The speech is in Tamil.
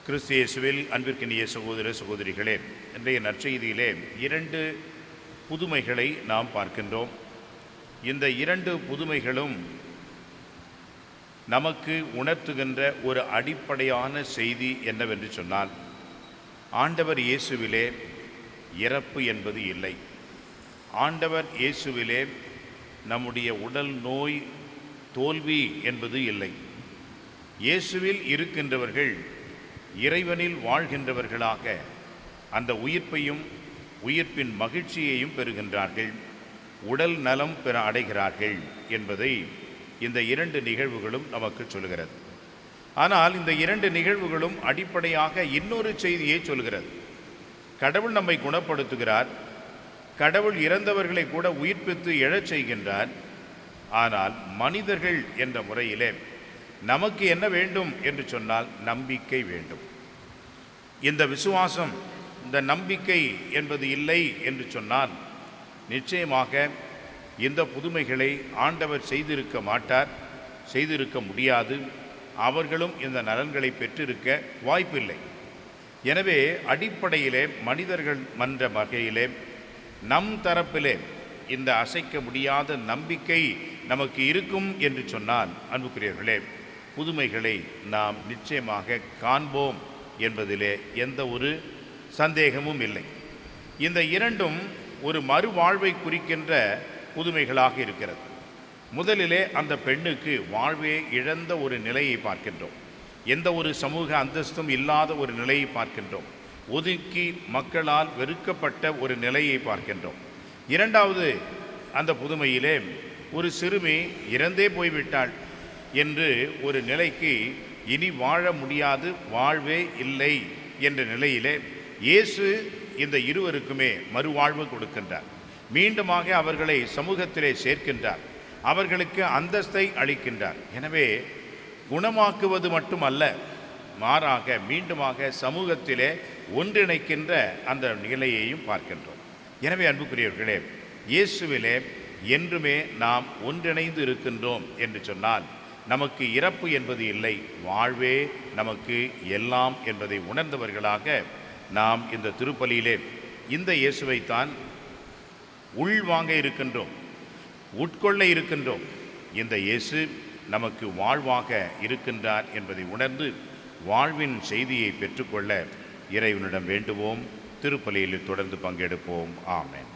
கிறிஸ்து இயேசுவில் அன்பிற்கினிய சகோதர சகோதரிகளே, இன்றைய நற்செய்தியிலே 2 புதுமைகளை நாம் பார்க்கின்றோம். இந்த 2 புதுமைகளும் நமக்கு உணர்த்துகின்ற ஒரு அடிப்படையான செய்தி என்னவென்று சொன்னால், ஆண்டவர் இயேசுவிலே இறப்பு என்பது இல்லை. ஆண்டவர் இயேசுவிலே நம்முடைய உடல் நோய் தோல்வி என்பது இல்லை. இயேசுவில் இருக்கின்றவர்கள் இறைவனில் வாழ்கின்றவர்களாக அந்த உயிர்ப்பையும் உயிர்ப்பின் மகிழ்ச்சியையும் பெறுகின்றார்கள், உடல் நலம் பெற அடைகிறார்கள் என்பதை இந்த 2 நிகழ்வுகளும் நமக்கு சொல்கிறது. ஆனால் இந்த 2 நிகழ்வுகளும் அடிப்படையாக இன்னொரு செய்தியை சொல்கிறது. கடவுள் நம்மை குணப்படுத்துகிறார், கடவுள் இறந்தவர்களை கூட உயிர்ப்பித்து எழச் செய்கின்றார். ஆனால் மனிதர்கள் என்ற முறையிலே நமக்கு என்ன வேண்டும் என்று சொன்னால் நம்பிக்கை வேண்டும். இந்த விசுவாசம், இந்த நம்பிக்கை என்பது இல்லை என்று சொன்னால் நிச்சயமாக இந்த புதுமைகளை ஆண்டவர் செய்திருக்க மாட்டார், செய்திருக்க முடியாது. அவர்களும் இந்த நலன்களை பெற்றிருக்க வாய்ப்பில்லை. எனவே அடிப்படையிலே மனிதர்கள் மன்ற வகையிலே நம் தரப்பிலே இந்த அசைக்க முடியாத நம்பிக்கை நமக்கு இருக்கும் என்று சொன்னால், அன்புக்குரியவர்களே, புதுமைகளை நாம் நிச்சயமாக காண்போம் என்பதிலே எந்த ஒரு சந்தேகமும் இல்லை. இந்த 2ம் ஒரு மறுவாழ்வை குறிக்கின்ற புதுமைகளாக இருக்கிறது. முதலிலே அந்த பெண்ணுக்கு வாழ்வே இழந்த ஒரு நிலையை பார்க்கின்றோம். எந்த ஒரு சமூக அந்தஸ்தும் இல்லாத ஒரு நிலையை பார்க்கின்றோம். ஒதுக்கி மக்களால் வெறுக்கப்பட்ட ஒரு நிலையை பார்க்கின்றோம். இரண்டாவது அந்த புதுமையிலே ஒரு சிறுமி இறந்தே போய்விட்டாள் என்று ஒரு நிலைக்கு இனி வாழ முடியாது, வாழ்வே இல்லை என்ற நிலையிலே இயேசு இந்த இருவருக்குமே மறுவாழ்வு கொடுக்கின்றார். மீண்டுமாக அவர்களை சமூகத்திலே சேர்க்கின்றார், அவர்களுக்கு அந்தஸ்தை அளிக்கின்றார். எனவே குணமாக்குவது மட்டுமல்ல, மாறாக மீண்டுமாக சமூகத்திலே ஒன்றிணைக்கின்ற அந்த நிலையையும் பார்க்கின்றோம். எனவே அன்புக்குரியவர்களே, இயேசுவிலே என்றுமே நாம் ஒன்றிணைந்து இருக்கின்றோம் என்று சொன்னால் நமக்கு இறப்பு என்பது இல்லை, வாழ்வே நமக்கு எல்லாம் என்பதை உணர்ந்தவர்களாக நாம் இந்த திருப்பலியிலே இந்த இயேசுவைத்தான் உள்வாங்க இருக்கின்றோம், உட்கொள்ள இருக்கின்றோம். இந்த இயேசு நமக்கு வாழ்வாக இருக்கின்றார் என்பதை உணர்ந்து வாழ்வின் செய்தியை பெற்றுக்கொள்ள இறைவனிடம் வேண்டுவோம். திருப்பலியில் தொடர்ந்து பங்கெடுப்போம். ஆமென்.